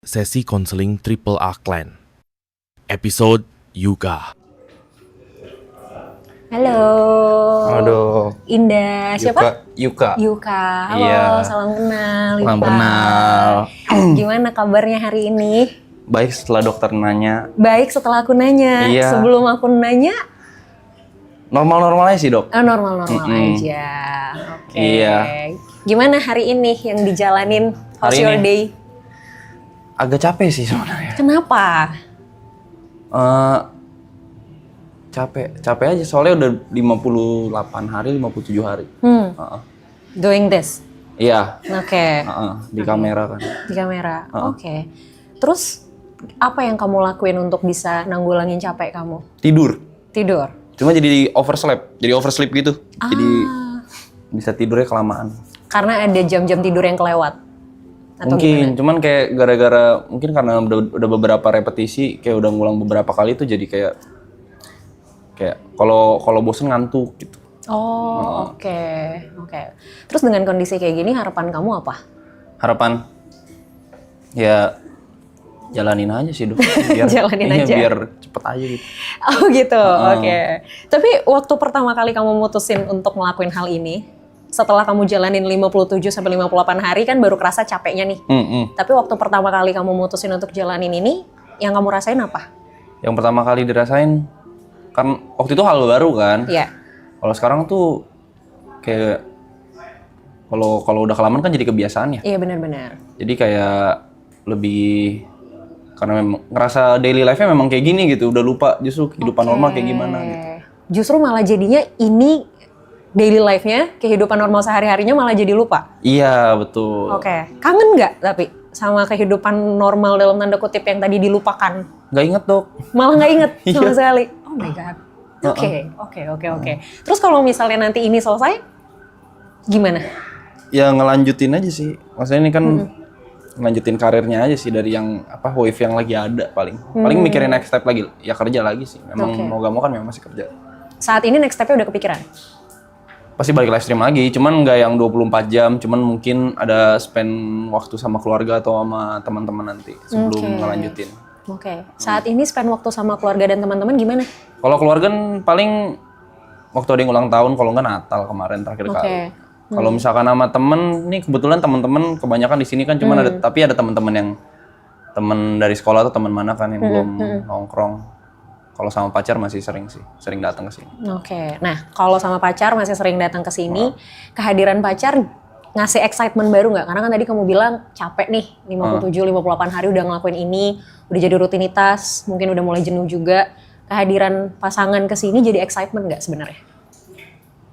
Sesi Konseling Triple A Clan. Episode Yuka. Halo. Aduh. Indah. Siapa? Yuka. Halo, Iya. salam kenal. Salam Yuka. kenal. Gimana kabarnya hari ini? Baik setelah dokter nanya. Baik setelah aku nanya. Iya. Sebelum aku nanya, Normal-normal aja sih dok. normal-normal Mm-mm. aja. Oke. Iya. Gimana hari ini yang dijalanin? How's Hari your ini? day? Agak capek sih sebenarnya. Kenapa? Capek aja soalnya udah 58 hari, 57 hari. Heeh. Doing this? Iya. Oke. Di kamera kan. Di kamera. Oke. Terus apa yang kamu lakuin untuk bisa nanggulangin capek kamu? Tidur. Tidur. Cuma jadi oversleep gitu. Jadi bisa tidurnya kelamaan. Karena ada jam-jam tidur yang kelewat. Atau Mungkin, cuman kayak gara-gara mungkin karena udah beberapa repetisi, kayak udah ngulang beberapa kali itu jadi kayak kalau bosen ngantuk gitu. Oh, oke. Terus dengan kondisi kayak gini harapan kamu apa? Harapan ya jalanin aja sih dok. Jalanin aja. Biar cepet aja gitu. Oh gitu, oke. Tapi waktu pertama kali kamu mutusin untuk ngelakuin hal ini, setelah kamu jalanin 57 sampai 58 hari kan baru kerasa capeknya nih. Tapi waktu pertama kali kamu mutusin untuk jalanin ini, yang kamu rasain apa? Yang pertama kali dirasain kan waktu itu hal baru kan. Iya. Kalau sekarang tuh kayak kalau udah kelamaan kan jadi kebiasaan ya. Iya benar-benar. Jadi kayak lebih karena memang ngerasa daily life-nya memang kayak gini gitu, udah lupa justru kehidupan normal kayak gimana gitu. Justru malah jadinya ini daily life-nya, kehidupan normal sehari-harinya malah jadi lupa. Iya, betul. Oke. Kangen nggak tapi sama kehidupan normal dalam tanda kutip yang tadi dilupakan? Nggak inget dok. Malah nggak inget sama Iya. sekali. Oh my god. Oke. Terus kalau misalnya nanti ini selesai, gimana? Ya ngelanjutin aja sih. Maksudnya ini kan ngelanjutin karirnya aja sih dari yang wave yang lagi ada paling. Paling mikirin next step lagi, ya kerja lagi sih. Memang mau gak mau kan memang masih kerja. Saat ini next step-nya udah kepikiran? Pasti balik live stream lagi, cuman nggak yang 24 jam, cuman mungkin ada spend waktu sama keluarga atau sama teman-teman nanti sebelum ngelanjutin. Oke. Saat ini spend waktu sama keluarga dan teman-teman gimana? Kalau keluarga kan paling waktu ada yang ulang tahun, kalau nggak Natal kemarin terakhir kali. Kalau misalkan sama temen, nih kebetulan teman-teman kebanyakan di sini kan cuman tapi ada teman-teman yang teman dari sekolah atau teman mana kan yang belum nongkrong. Kalau sama pacar masih sering datang ke sini. Oke. Nah, kalau sama pacar masih sering datang ke sini, kehadiran pacar ngasih excitement baru nggak? Karena kan tadi kamu bilang capek nih, 57-58 hari udah ngelakuin ini, udah jadi rutinitas, mungkin udah mulai jenuh juga. Kehadiran pasangan ke sini jadi excitement nggak sebenarnya?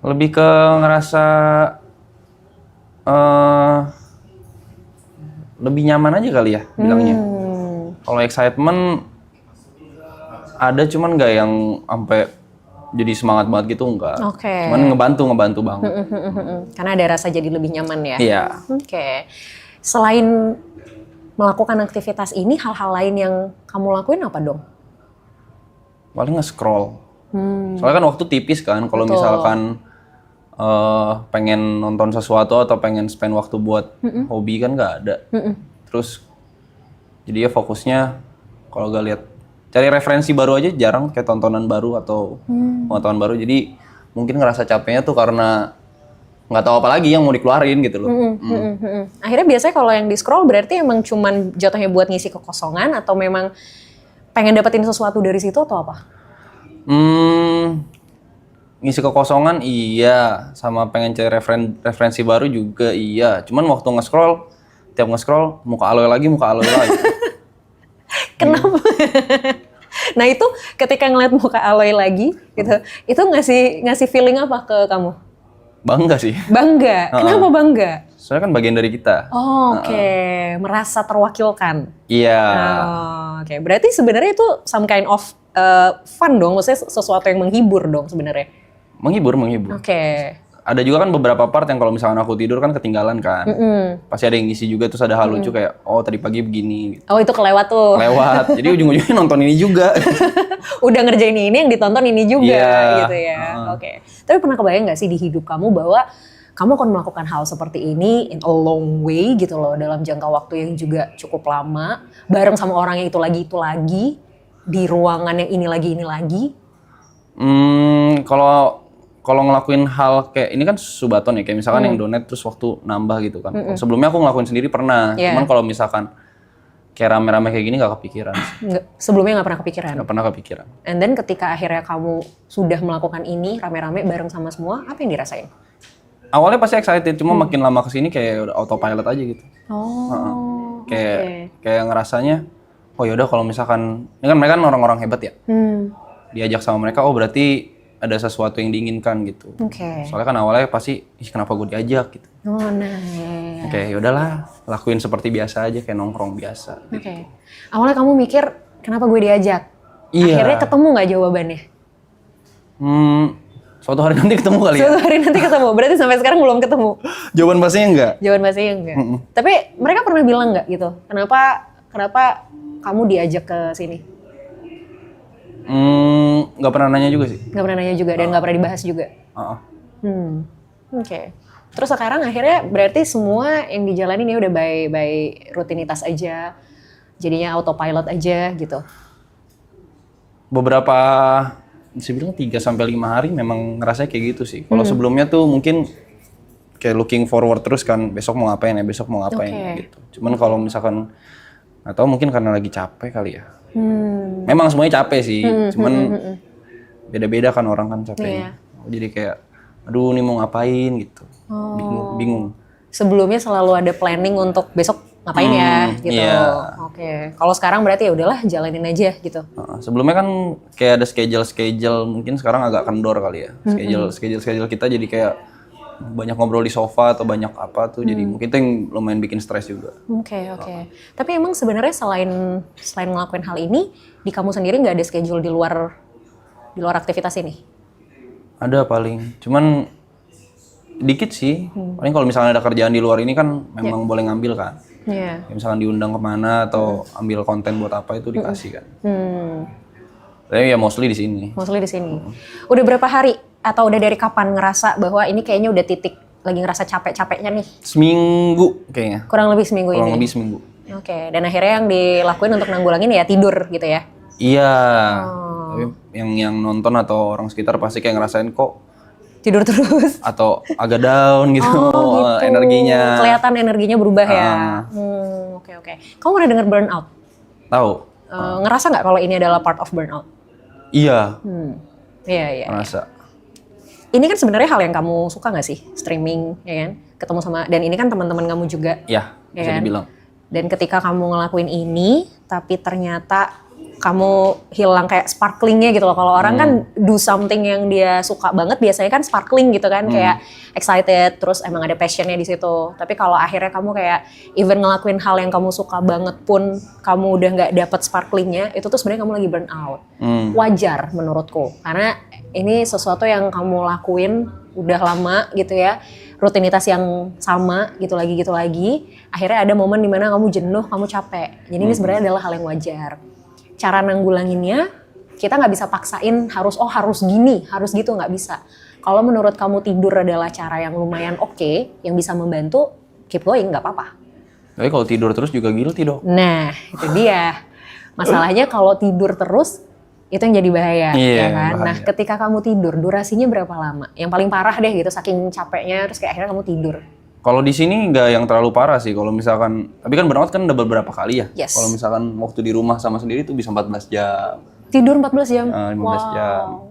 Lebih ke ngerasa lebih nyaman aja kali ya bilangnya. Kalau excitement ada cuman nggak yang sampai jadi semangat banget gitu enggak. Oke. Cuman ngebantu banget. Karena ada rasa jadi lebih nyaman ya. Iya. Oke. Selain melakukan aktivitas ini, hal-hal lain yang kamu lakuin apa dong? Paling nge-scroll. Soalnya kan waktu tipis kan. Kalau misalkan pengen nonton sesuatu atau pengen spend waktu buat hobi kan nggak ada. Terus jadi ya fokusnya kalau gak lihat cari referensi baru aja jarang kayak tontonan baru atau pengetahuan baru. Jadi mungkin ngerasa capeknya tuh karena nggak tahu apa lagi yang mau dikeluarin gitu loh. Akhirnya biasanya kalau yang di scroll berarti emang cuman jatuhnya buat ngisi kekosongan atau memang pengen dapetin sesuatu dari situ atau apa? Ngisi kekosongan iya, sama pengen cari referensi baru juga iya. Cuman waktu tiap nge-scroll muka aloy lagi. Kenapa? Nah itu ketika ngeliat muka Aloy lagi gitu, itu ngasih feeling apa ke kamu? Bangga sih. Bangga. Kenapa bangga? Soalnya kan bagian dari kita. Oh, oke. Merasa terwakilkan. Iya. Oke. Berarti sebenarnya itu some kind of fun dong, maksudnya sesuatu yang menghibur dong sebenarnya. Menghibur. Oke. Ada juga kan beberapa part yang kalau misalkan aku tidur kan ketinggalan kan. Pasti ada yang ngisi juga, terus ada hal lucu kayak, oh tadi pagi begini. Gitu. Oh itu kelewat tuh. Lewat, jadi ujung-ujungnya nonton ini juga. Udah ngerjain ini yang ditonton ini juga Iya. gitu ya. Oke. Tapi pernah kebayang nggak sih di hidup kamu bahwa kamu akan melakukan hal seperti ini in a long way gitu loh, dalam jangka waktu yang juga cukup lama, bareng sama orang yang itu lagi, di ruangan yang ini lagi. Kalau ngelakuin hal kayak ini kan subaton ya, kayak misalkan yang donate terus waktu nambah gitu kan. Sebelumnya aku ngelakuin sendiri pernah, cuman kalau misalkan kayak rame-rame kayak gini gak kepikiran. Sebelumnya gak pernah kepikiran? Gak pernah kepikiran. And then ketika akhirnya kamu sudah melakukan ini rame-rame bareng sama semua, apa yang dirasain? Awalnya pasti excited, cuma makin lama kesini kayak udah autopilot aja gitu. Kayak ngerasanya, oh yaudah kalau misalkan, ini kan mereka kan orang-orang hebat ya. Diajak sama mereka, oh berarti ada sesuatu yang diinginkan gitu. Soalnya kan awalnya pasti, kenapa gue diajak gitu. Oke, yaudahlah, lakuin seperti biasa aja, kayak nongkrong biasa. Awalnya kamu mikir, kenapa gue diajak? Iya. Akhirnya ketemu nggak jawabannya? Suatu hari nanti ketemu kali ya? Suatu hari nanti ketemu, berarti sampai sekarang belum ketemu? Jawaban pastinya enggak? Jawaban pastinya enggak. Tapi mereka pernah bilang nggak gitu, kenapa kamu diajak ke sini? Nggak pernah nanya juga sih. Nggak pernah nanya juga dan nggak pernah dibahas juga? Terus sekarang akhirnya berarti semua yang dijalanin ya udah by rutinitas aja, jadinya autopilot aja gitu? Beberapa, bisa bilang 3-5 hari memang ngerasanya kayak gitu sih. Kalau sebelumnya tuh mungkin kayak looking forward terus kan, besok mau ngapain ya, gitu. Cuman kalau misalkan, atau mungkin karena lagi capek kali ya. Memang semuanya capek sih, cuman beda-beda kan orang kan capeknya. Jadi kayak, aduh ini mau ngapain gitu, bingung. Sebelumnya selalu ada planning untuk besok ngapain ya gitu. Kalau sekarang berarti ya udahlah jalanin aja gitu. Sebelumnya kan kayak ada schedule, mungkin sekarang agak kendor kali ya. Schedule kita jadi kayak banyak ngobrol di sofa atau banyak apa tuh, jadi mungkin itu yang lumayan bikin stres juga. Tapi emang sebenarnya selain ngelakuin hal ini, di kamu sendiri nggak ada schedule di luar aktivitas ini? Ada paling, cuman dikit sih. Paling kalau misalnya ada kerjaan di luar ini kan memang boleh ngambil kan. Misalkan diundang kemana atau ambil konten buat apa itu dikasih kan. Tapi ya mostly di sini. Udah berapa hari atau udah dari kapan ngerasa bahwa ini kayaknya udah titik lagi ngerasa capek-capeknya nih? Seminggu kayaknya. Kurang lebih seminggu ini? Kurang lebih seminggu. Dan akhirnya yang dilakuin untuk nanggulangin ya tidur gitu ya? Iya. Tapi yang nonton atau orang sekitar pasti kayak ngerasain kok tidur terus atau agak down gitu, energinya. Kelihatan energinya berubah ya. Kamu pernah dengar burnout? Tahu. Ngerasa nggak kalau ini adalah part of burnout? Iya. Iya. Ngerasa. Ini kan sebenarnya hal yang kamu suka nggak sih, streaming, ya kan? Ketemu sama, dan ini kan teman-teman kamu juga. Iya, bisa dibilang. Dan ketika kamu ngelakuin ini, tapi ternyata kamu hilang kayak sparklingnya gitu loh. Kalau orang kan do something yang dia suka banget biasanya kan sparkling gitu kan, kayak excited, terus emang ada passionnya di situ. Tapi kalau akhirnya kamu kayak even ngelakuin hal yang kamu suka banget pun kamu udah nggak dapet sparklingnya, itu tuh sebenarnya kamu lagi burn out. Wajar menurutku, karena ini sesuatu yang kamu lakuin udah lama gitu ya, rutinitas yang sama gitu lagi. Akhirnya ada momen dimana kamu jenuh, kamu capek. Jadi ini sebenarnya adalah hal yang wajar. Cara nanggulanginnya kita nggak bisa paksain harus gini, harus gitu, nggak bisa. Kalau menurut kamu tidur adalah cara yang lumayan oke, yang bisa membantu, keep going, nggak apa-apa. Tapi kalau tidur terus juga guilty dong. Nah itu dia masalahnya, kalau tidur terus itu yang jadi bahaya, ya kan? Bahaya. Nah ketika kamu tidur durasinya berapa lama? Yang paling parah deh gitu, saking capeknya terus kayak akhirnya kamu tidur. Kalau di sini nggak yang terlalu parah sih. Kalau misalkan, tapi kan burnout kan udah beberapa kali ya. Kalau misalkan waktu di rumah sama sendiri tuh bisa 14 jam. Tidur 14 jam? 15 jam.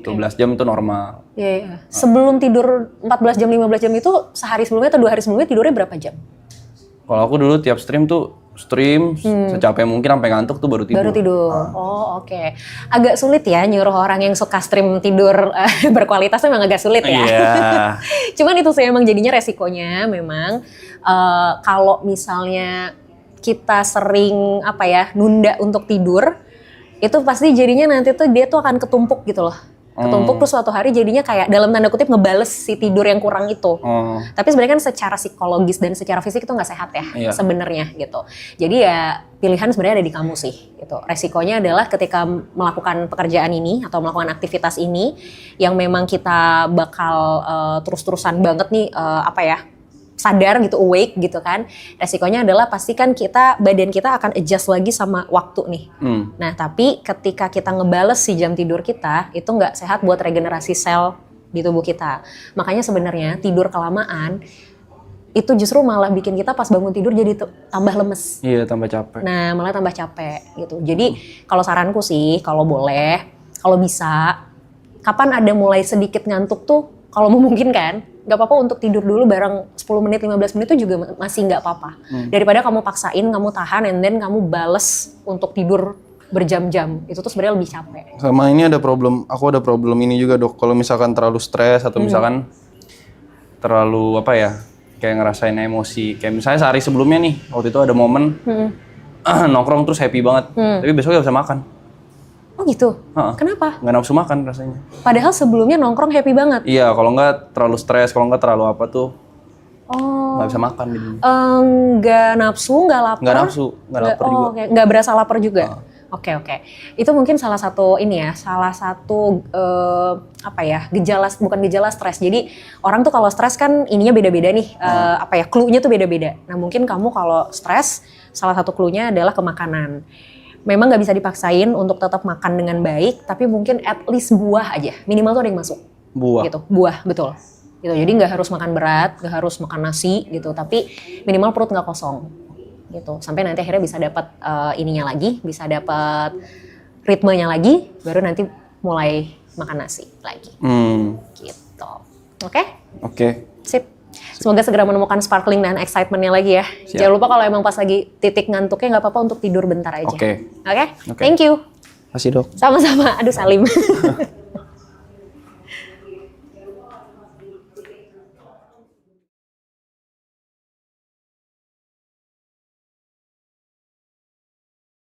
12 jam itu normal. Iya. Sebelum tidur 14 jam, 15 jam itu sehari sebelumnya atau 2 hari sebelumnya tidurnya berapa jam? Kalau aku dulu tiap stream secapek mungkin sampai ngantuk tuh baru tidur. Oke. Agak sulit ya nyuruh orang yang suka stream tidur berkualitas, memang agak sulit ya. Cuman itu sih emang jadinya resikonya memang kalau misalnya kita sering nunda untuk tidur, itu pasti jadinya nanti tuh dia tuh akan ketumpuk gitu loh. Ketumpuk terus suatu hari jadinya kayak dalam tanda kutip ngebales si tidur yang kurang itu. Tapi sebenarnya kan secara psikologis dan secara fisik itu nggak sehat ya Iya. sebenarnya gitu. Jadi ya pilihan sebenarnya ada di kamu sih gitu. Resikonya adalah ketika melakukan pekerjaan ini atau melakukan aktivitas ini yang memang kita bakal terus-terusan banget nih sadar gitu, awake gitu kan. Resikonya adalah pastikan badan kita akan adjust lagi sama waktu nih. Nah tapi ketika kita ngebales si jam tidur kita, itu nggak sehat buat regenerasi sel di tubuh kita. Makanya sebenarnya tidur kelamaan, itu justru malah bikin kita pas bangun tidur jadi tambah lemes. Iya, tambah capek. Nah malah tambah capek gitu. Jadi kalau saranku sih, kalau boleh, kalau bisa, kapan ada mulai sedikit ngantuk tuh, kalau memungkinkan, nggak apa-apa untuk tidur dulu bareng 10 menit, 15 menit itu juga masih nggak apa-apa. Daripada kamu paksain, kamu tahan, and then kamu bales untuk tidur berjam-jam. Itu tuh sebenarnya lebih capek. Sama ini aku ada problem ini juga dok. Kalau misalkan terlalu stres atau misalkan terlalu kayak ngerasain emosi. Kayak misalnya sehari sebelumnya nih, waktu itu ada momen nongkrong terus happy banget. Tapi besok gak bisa makan. Oh gitu? Kenapa? Nggak nafsu makan rasanya. Padahal sebelumnya nongkrong happy banget. Iya, kalau nggak terlalu stres, kalau nggak terlalu apa tuh nggak bisa makan gitu. Nggak nafsu, nggak lapar? Nggak nafsu, nggak lapar juga. Okay. Nggak berasa lapar juga? Oke. Itu mungkin salah satu bukan gejala stres. Jadi orang tuh kalau stres kan ininya beda-beda nih, clue-nya tuh beda-beda. Nah mungkin kamu kalau stres, salah satu clue-nya adalah ke makanan. Memang nggak bisa dipaksain untuk tetap makan dengan baik, tapi mungkin at least buah aja, minimal tuh ada yang masuk. Buah. Gitu, buah betul. Gitu. Jadi nggak harus makan berat, nggak harus makan nasi gitu, tapi minimal perut nggak kosong. Gitu. Sampai nanti akhirnya bisa dapat ininya lagi, bisa dapat ritmenya lagi, baru nanti mulai makan nasi lagi. Gitu. Oke? Oke. Sip. Semoga segera menemukan sparkling dan excitementnya lagi ya. Siap. Jangan lupa kalau emang pas lagi titik ngantuknya nggak apa-apa untuk tidur bentar aja. Oke. Oke? Thank you. Makasih dok. Sama-sama. Aduh Salim.